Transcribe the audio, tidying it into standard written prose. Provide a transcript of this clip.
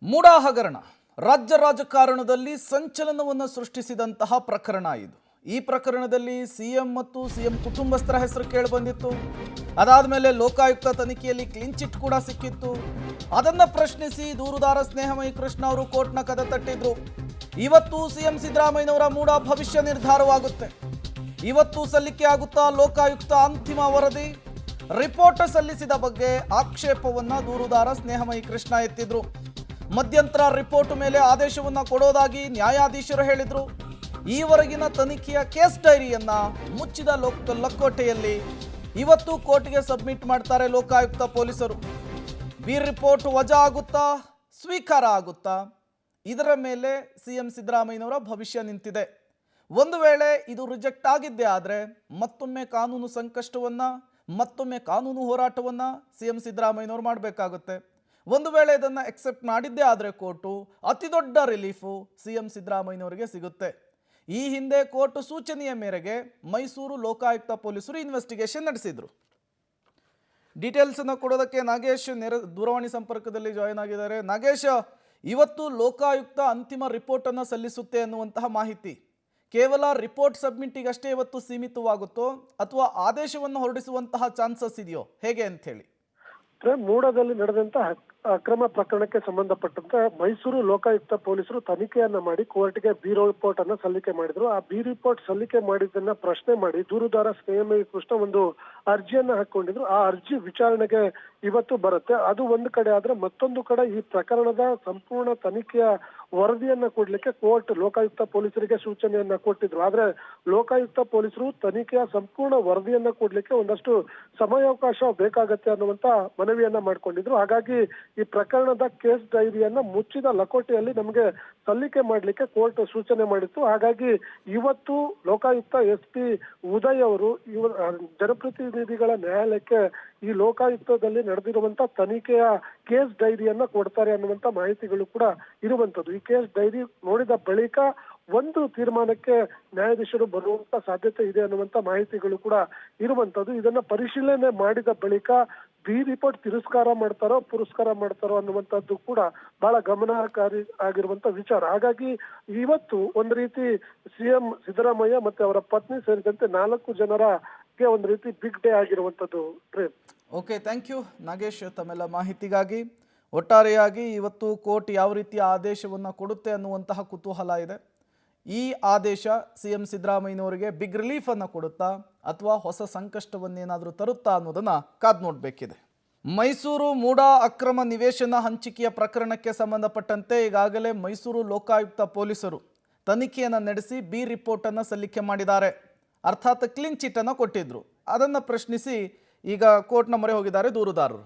ಮೂಡಾ ಹಗರಣ ರಾಜ್ಯ ರಾಜಕಾರಣದಲ್ಲಿ ಸಂಚಲನವನ್ನು ಸೃಷ್ಟಿಸಿದಂತಹ ಪ್ರಕರಣ ಇದು. ಈ ಪ್ರಕರಣದಲ್ಲಿ ಸಿಎಂ ಮತ್ತು ಸಿಎಂ ಕುಟುಂಬಸ್ಥರ ಹೆಸರು ಕೇಳಿಬಂದಿತ್ತು. ಅದಾದ ಮೇಲೆ ಲೋಕಾಯುಕ್ತ ತನಿಖೆಯಲ್ಲಿ ಕ್ಲೀನ್ ಚಿಟ್ ಕೂಡ ಸಿಕ್ಕಿತ್ತು. ಅದನ್ನ ಪ್ರಶ್ನಿಸಿ ದೂರುದಾರ ಸ್ನೇಹಮಯಿ ಕೃಷ್ಣ ಅವರು ಕೋರ್ಟ್ನ ಕದ ತಟ್ಟಿದ್ರು. ಇವತ್ತು ಸಿಎಂ ಸಿದ್ದರಾಮಯ್ಯನವರ ಮೂಡಾ ಭವಿಷ್ಯ ನಿರ್ಧಾರವಾಗುತ್ತೆ. ಇವತ್ತು ಸಲ್ಲಿಕೆ ಆಗುತ್ತಾ ಲೋಕಾಯುಕ್ತ ಅಂತಿಮ ವರದಿ. ರಿಪೋರ್ಟ್ ಸಲ್ಲಿಸಿದ ಬಗ್ಗೆ ಆಕ್ಷೇಪವನ್ನ ದೂರುದಾರ ಸ್ನೇಹಮಯಿ ಕೃಷ್ಣ ಎತ್ತಿದ್ರು. ಮಧ್ಯಂತರ ರಿಪೋರ್ಟ್ ಮೇಲೆ ಆದೇಶವನ್ನು ಕೊಡೋದಾಗಿ ನ್ಯಾಯಾಧೀಶರು ಹೇಳಿದ್ರು. ಈವರೆಗಿನ ತನಿಖೆಯ ಕೇಸ್ ಡೈರಿಯನ್ನ ಮುಚ್ಚಿದ ಲಕೋಟೆಯಲ್ಲಿ ಇವತ್ತು ಕೋರ್ಟ್ಗೆ ಸಬ್ಮಿಟ್ ಮಾಡ್ತಾರೆ ಲೋಕಾಯುಕ್ತ ಪೊಲೀಸರು. ಬಿ ರಿಪೋರ್ಟ್ ವಜಾ ಆಗುತ್ತಾ, ಸ್ವೀಕಾರ ಆಗುತ್ತಾ, ಇದರ ಮೇಲೆ ಸಿಎಂ ಸಿದ್ದರಾಮಯ್ಯನವರ ಭವಿಷ್ಯ ನಿಂತಿದೆ. ಒಂದು ವೇಳೆ ಇದು ರಿಜೆಕ್ಟ್ ಆಗಿದ್ದೇ ಆದರೆ ಮತ್ತೊಮ್ಮೆ ಕಾನೂನು ಸಂಕಷ್ಟವನ್ನ, ಮತ್ತೊಮ್ಮೆ ಕಾನೂನು ಹೋರಾಟವನ್ನ ಸಿಎಂ ಸಿದ್ದರಾಮಯ್ಯನವರು ಮಾಡಬೇಕಾಗುತ್ತೆ. ಒಂದು ವೇಳೆ ಇದನ್ನು ಎಕ್ಸೆಪ್ಟ್ ಮಾಡಿದ್ದೇ ಆದರೆ ಕೋರ್ಟು ಅತಿ ದೊಡ್ಡ ರಿಲೀಫು ಸಿಎಂ ಸಿದ್ದರಾಮಯ್ಯನವರಿಗೆ ಸಿಗುತ್ತೆ. ಈ ಹಿಂದೆ ಕೋರ್ಟ್ ಸೂಚನೆಯ ಮೇರೆಗೆ ಮೈಸೂರು ಲೋಕಾಯುಕ್ತ ಪೊಲೀಸರು ಇನ್ವೆಸ್ಟಿಗೇಷನ್ ನಡೆಸಿದ್ರು. ಡೀಟೇಲ್ಸ್ ಅನ್ನು ಕೊಡೋದಕ್ಕೆ ನಾಗೇಶ್ ದೂರವಾಣಿ ಸಂಪರ್ಕದಲ್ಲಿ ಜಾಯಿನ್ ಆಗಿದ್ದಾರೆ. ನಾಗೇಶ್, ಇವತ್ತು ಲೋಕಾಯುಕ್ತ ಅಂತಿಮ ರಿಪೋರ್ಟ್ ಅನ್ನು ಸಲ್ಲಿಸುತ್ತೆ ಅನ್ನುವಂತಹ ಮಾಹಿತಿ ಕೇವಲ ರಿಪೋರ್ಟ್ ಸಬ್ಮಿಟಿಗಷ್ಟೇ ಇವತ್ತು ಸೀಮಿತವಾಗುತ್ತೋ ಅಥವಾ ಆದೇಶವನ್ನು ಹೊರಡಿಸುವಂತಹ ಚಾನ್ಸಸ್ ಇದೆಯೋ, ಹೇಗೆ ಅಂತ ಹೇಳಿ? ಮೂಡಾದಲ್ಲಿ ನಡೆದಂತಹ ಅಕ್ರಮ ಪ್ರಕರಣಕ್ಕೆ ಸಂಬಂಧಪಟ್ಟಂತೆ ಮೈಸೂರು ಲೋಕಾಯುಕ್ತ ಪೊಲೀಸರು ತನಿಖೆಯನ್ನ ಮಾಡಿ ಕೋರ್ಟ್ಗೆ ಬಿ ರಿಪೋರ್ಟ್ ಅನ್ನ ಸಲ್ಲಿಕೆ ಮಾಡಿದ್ರು. ಆ ಬಿ ರಿಪೋರ್ಟ್ ಸಲ್ಲಿಕೆ ಮಾಡಿದ್ದನ್ನ ಪ್ರಶ್ನೆ ಮಾಡಿ ದೂರುದಾರ ಸ್ನೇಹಮಯಿ ಕೃಷ್ಣ ಒಂದು ಅರ್ಜಿಯನ್ನ ಹಾಕೊಂಡಿದ್ರು. ಆ ಅರ್ಜಿ ವಿಚಾರಣೆಗೆ ಇವತ್ತು ಬರುತ್ತೆ. ಅದು ಒಂದು ಕಡೆ ಆದ್ರೆ, ಮತ್ತೊಂದು ಕಡೆ ಈ ಪ್ರಕರಣದ ಸಂಪೂರ್ಣ ತನಿಖೆಯ ವರದಿಯನ್ನ ಕೊಡ್ಲಿಕ್ಕೆ ಕೋರ್ಟ್ ಲೋಕಾಯುಕ್ತ ಪೊಲೀಸರಿಗೆ ಸೂಚನೆಯನ್ನ ಕೊಟ್ಟಿದ್ರು. ಆದ್ರೆ ಲೋಕಾಯುಕ್ತ ಪೊಲೀಸರು ತನಿಖೆಯ ಸಂಪೂರ್ಣ ವರದಿಯನ್ನ ಕೊಡ್ಲಿಕ್ಕೆ ಒಂದಷ್ಟು ಸಮಯಾವಕಾಶ ಬೇಕಾಗತ್ತೆ ಅನ್ನುವಂತ ಮನವಿಯನ್ನ ಮಾಡ್ಕೊಂಡಿದ್ರು. ಹಾಗಾಗಿ ಈ ಪ್ರಕರಣದ ಕೇಸ್ ಡೈರಿಯನ್ನ ಮುಚ್ಚಿದ ಲಕೋಟೆಯಲ್ಲಿ ನಮಗೆ ಸಲ್ಲಿಕೆ ಮಾಡ್ಲಿಕ್ಕೆ ಕೋರ್ಟ್ ಸೂಚನೆ ಮಾಡಿತ್ತು. ಹಾಗಾಗಿ ಇವತ್ತು ಲೋಕಾಯುಕ್ತ SP ಉದಯ್ ಅವರು ಜನಪ್ರತಿನಿಧಿಗಳ ನ್ಯಾಯಾಲಯಕ್ಕೆ ಈ ಲೋಕಾಯುಕ್ತದಲ್ಲಿ ನಡೆದಿರುವಂತ ತನಿಖೆಯ ಕೇಸ್ ಡೈರಿಯನ್ನ ಕೊಡ್ತಾರೆ ಅನ್ನುವಂತ ಮಾಹಿತಿಗಳು ಕೂಡ ಇರುವಂತದ್ದು. ಈ ಕೇಸ್ ಡೈರಿ ನೋಡಿದ ಬಳಿಕ ಒಂದು ತೀರ್ಮಾನಕ್ಕೆ ನ್ಯಾಯಾಧೀಶರು ಬರುವಂತ ಸಾಧ್ಯತೆ ಇದೆ ಅನ್ನುವಂತ ಮಾಹಿತಿಗಳು ಕೂಡ ಇರುವಂತದ್ದು. ಇದನ್ನ ಪರಿಶೀಲನೆ ಮಾಡಿದ ಬಳಿಕ ಬಿ ರಿಪೋರ್ಟ್ ತಿರಸ್ಕಾರ ಮಾಡ್ತಾರೋ ಪುರಸ್ಕಾರ ಮಾಡ್ತಾರೋ ಅನ್ನುವಂಥದ್ದು ಕೂಡ ಬಹಳ ಗಮನಕಾರಿ ಆಗಿರುವಂತ ವಿಚಾರ. ಹಾಗಾಗಿ ಇವತ್ತು ಒಂದು ರೀತಿ ಸಿಎಂ ಸಿದ್ದರಾಮಯ್ಯ ಮತ್ತೆ ಅವರ ಪತ್ನಿ ಸೇರಿದಂತೆ 4 ಜನರಿಗೆ ಒಂದು ರೀತಿ ಬಿಗ್ ಡೇ ಆಗಿರುವಂತದ್ದು. ಓಕೆ, ಥ್ಯಾಂಕ್ ಯು ನಾಗೇಶ್ ತಮ್ಮೆಲ್ಲ ಮಾಹಿತಿಗಾಗಿ. ಒಟ್ಟಾರೆಯಾಗಿ ಇವತ್ತು ಕೋರ್ಟ್ ಯಾವ ರೀತಿಯ ಆದೇಶವನ್ನು ಕೊಡುತ್ತೆ ಅನ್ನುವಂತಹ ಕುತೂಹಲ ಇದೆ. ಈ ಆದೇಶ ಸಿಎಂ ಸಿದ್ದರಾಮಯ್ಯನವರಿಗೆ ಬಿಗ್ ರಿಲೀಫ್ ಅನ್ನು ಕೊಡುತ್ತಾ ಅಥವಾ ಹೊಸ ಸಂಕಷ್ಟವನ್ನೇನಾದರೂ ತರುತ್ತಾ ಅನ್ನೋದನ್ನ ಕಾದು ನೋಡಬೇಕಿದೆ. ಮೈಸೂರು ಮೂಡಾ ಅಕ್ರಮ ನಿವೇಶನ ಹಂಚಿಕೆಯ ಪ್ರಕರಣಕ್ಕೆ ಸಂಬಂಧಪಟ್ಟಂತೆ ಈಗಾಗಲೇ ಮೈಸೂರು ಲೋಕಾಯುಕ್ತ ಪೊಲೀಸರು ತನಿಖೆಯನ್ನು ನಡೆಸಿ ಬಿ ರಿಪೋರ್ಟ್ ಅನ್ನು ಸಲ್ಲಿಕೆ ಮಾಡಿದ್ದಾರೆ. ಅರ್ಥಾತ್ ಕ್ಲೀನ್ ಚಿಟ್ ಅನ್ನು ಕೊಟ್ಟಿದ್ರು. ಅದನ್ನು ಪ್ರಶ್ನಿಸಿ ಈಗ ಕೋರ್ಟ್ನ ಮೊರೆ ಹೋಗಿದ್ದಾರೆ ದೂರುದಾರರು.